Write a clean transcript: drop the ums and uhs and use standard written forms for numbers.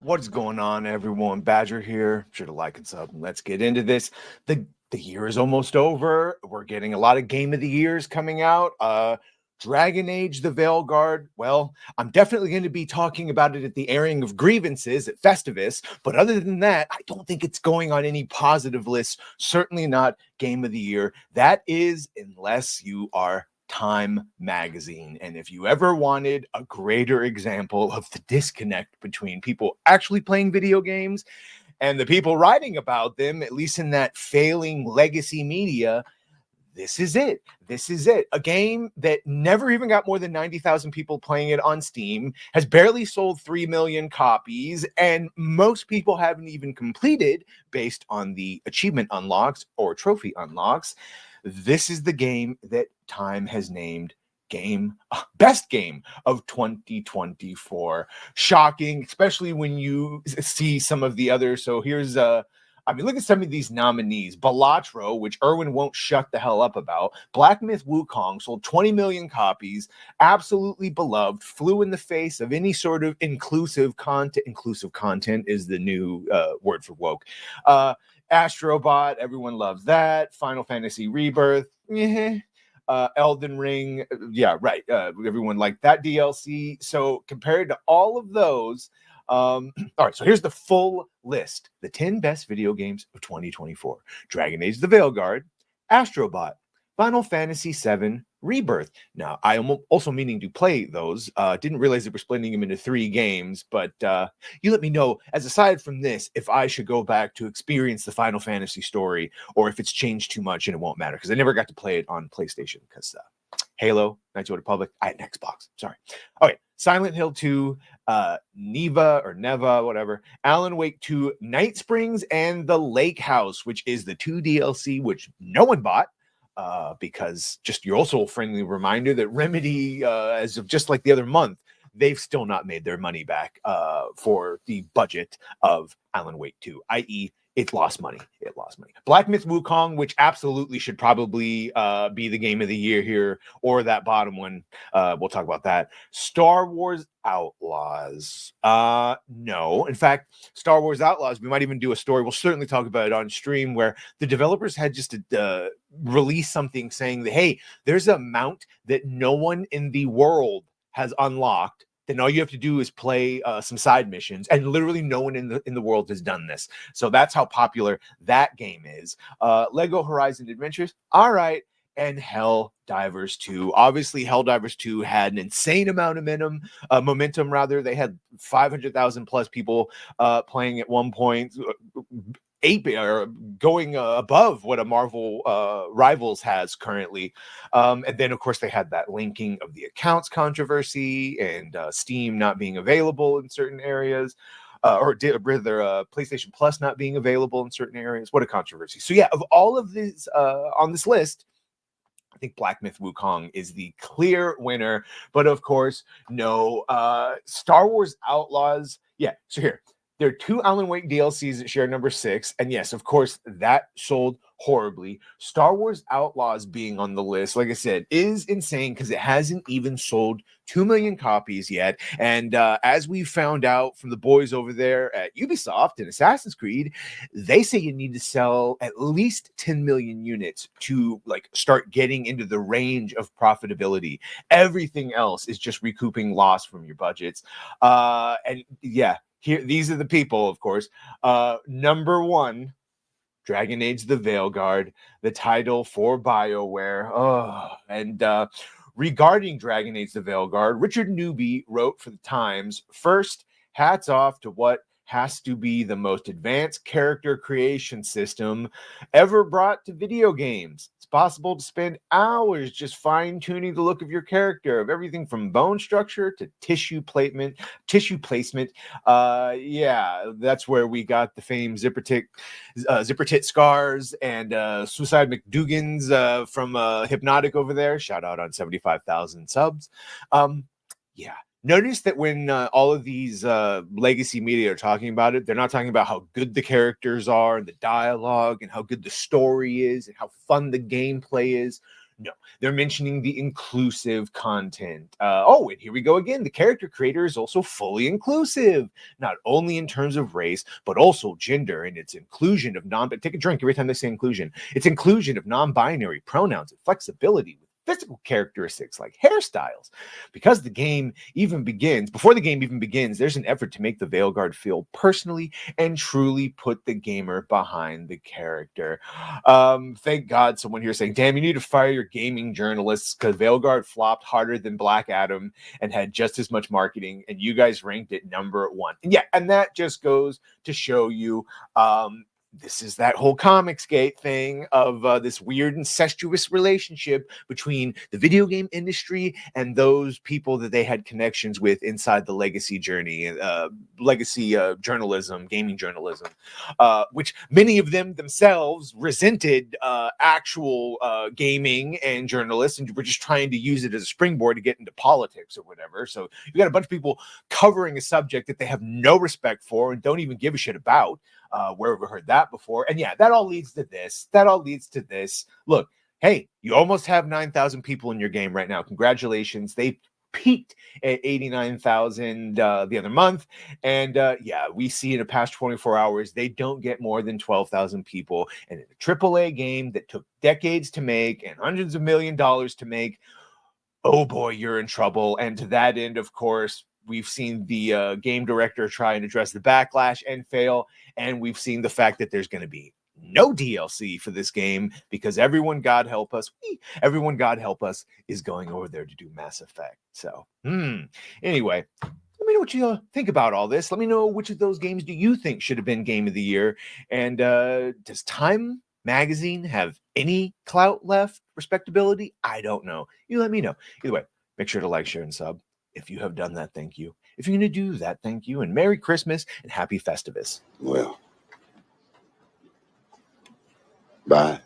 What's going on, everyone? Badger here. Sure to like and sub. Let's get into this. The year is almost over. We're getting a lot of game of the years coming out. Dragon Age: The Veilguard. Well, I'm definitely going to be talking about it at the airing of grievances at Festivus. But other than that, I don't think it's going on any positive lists. Certainly not game of the year. That is, unless you are Time magazine. And if you ever wanted a greater example of the disconnect between people actually playing video games and the people writing about them, at least in that failing legacy media, this is it. This is it. A game that never even got more than 90,000 people playing it on Steam, has barely sold 3 million copies, and most people haven't even completed based on the achievement unlocks or trophy unlocks. This is the game that Time has named best game of 2024. Shocking, especially when you see some of the others. So here's look at some of these nominees. Balatro, which Irwin won't shut the hell up about. Black Myth Wukong sold 20 million copies, absolutely beloved, flew in the face of any sort of inclusive content. Inclusive content is the new word for woke. Astrobot, everyone loves that. Final Fantasy Rebirth, Elden Ring, yeah, right. Everyone liked that DLC. So compared to all of those, all right, so here's the full list. The 10 best video games of 2024. Dragon Age: The Veilguard, Astrobot, Final Fantasy VII Rebirth. Now, I am also meaning to play those. Didn't realize that we're splitting them into 3 games, but you let me know, as aside from this, if I should go back to experience the Final Fantasy story or if it's changed too much and it won't matter, because I never got to play it on PlayStation because Halo, Knights of the Republic, I had an Xbox. Sorry. Okay, Silent Hill 2, Neva, whatever. Alan Wake 2, Night Springs, and The Lake House, which is the 2 DLC, which no one bought. Because just your also friendly reminder that Remedy, as of just like the other month, they've still not made their money back for the budget of Alan Wake 2, i.e., it lost money. It lost money. Black Myth Wukong, which absolutely should probably be the game of the year here, or that bottom one. We'll talk about that. Star Wars Outlaws. No. In fact, Star Wars Outlaws, we might even do a story. We'll certainly talk about it on stream, where the developers had just released something saying that, hey, there's a mount that no one in the world has unlocked. Then all you have to do is play some side missions, and literally no one in the world has done this. So that's how popular that game is. Lego Horizon Adventures, all right, and Helldivers 2. Obviously, Helldivers 2 had an insane amount of momentum. Rather, they had 500,000 plus people playing at one point. Or going above what a Marvel Rivals has currently. And then, of course, they had that linking of the accounts controversy and Steam not being available in certain areas. Or rather, PlayStation Plus not being available in certain areas. What a controversy. So, yeah, of all of these on this list, I think Black Myth Wukong is the clear winner. But, of course, no. Star Wars Outlaws. Yeah, so here. There are 2 Alan Wake DLCs that share number 6. And yes, of course, that sold horribly. Star Wars Outlaws being on the list, like I said, is insane because it hasn't even sold 2 million copies yet. And as we found out from the boys over there at Ubisoft and Assassin's Creed, they say you need to sell at least 10 million units to like start getting into the range of profitability. Everything else is just recouping loss from your budgets. And yeah, here, these are the people, of course. Number 1, Dragon Age: The Veilguard, the title for BioWare. Oh, and regarding Dragon Age: The Veilguard, Richard Newby wrote for the Times, first, hats off to what has to be the most advanced character creation system ever brought to video games. It's possible to spend hours just fine-tuning the look of your character, of everything from bone structure to tissue placement. Yeah, that's where we got the famed zipper tit scars and Suicide McDougans from Hypnotic over there. Shout out on 75,000 subs. Yeah. Notice that when all of these legacy media are talking about it, they're not talking about how good the characters are and the dialogue and how good the story is and how fun the gameplay is. No, they're mentioning the inclusive content. And here we go again. The character creator is also fully inclusive, not only in terms of race, but also gender and its inclusion of take a drink every time they say inclusion. It's inclusion of non-binary pronouns and flexibility with physical characteristics like hairstyles. Because the game even begins, before the game even begins, there's an effort to make the Veilguard feel personally and truly put the gamer behind the character. Thank God someone here saying, damn, you need to fire your gaming journalists because Veilguard flopped harder than Black Adam and had just as much marketing, and you guys ranked it #1. And yeah, and that just goes to show you this is that whole Comicsgate thing of this weird incestuous relationship between the video game industry and those people that they had connections with inside the legacy journey, legacy journalism, gaming journalism, which many of them themselves resented actual gaming and journalists, and were just trying to use it as a springboard to get into politics or whatever. So you got a bunch of people covering a subject that they have no respect for and don't even give a shit about. Where have we heard that before? And yeah, that all leads to this. Look, hey, you almost have 9,000 people in your game right now. Congratulations. They peaked at 89,000 the other month. And yeah, we see in the past 24 hours, they don't get more than 12,000 people. And in a AAA game that took decades to make and hundreds of $millions to make, oh boy, you're in trouble. And to that end, of course, we've seen the game director try and address the backlash and fail. And we've seen the fact that there's going to be no DLC for this game because everyone, God help us, is going over there to do Mass Effect. So, anyway, let me know what you think about all this. Let me know which of those games do you think should have been Game of the Year. And does Time Magazine have any clout left, respectability? I don't know. You let me know. Either way, make sure to like, share, and sub. If you have done that, thank you. If you're going to do that, thank you. And Merry Christmas and Happy Festivus. Well, bye.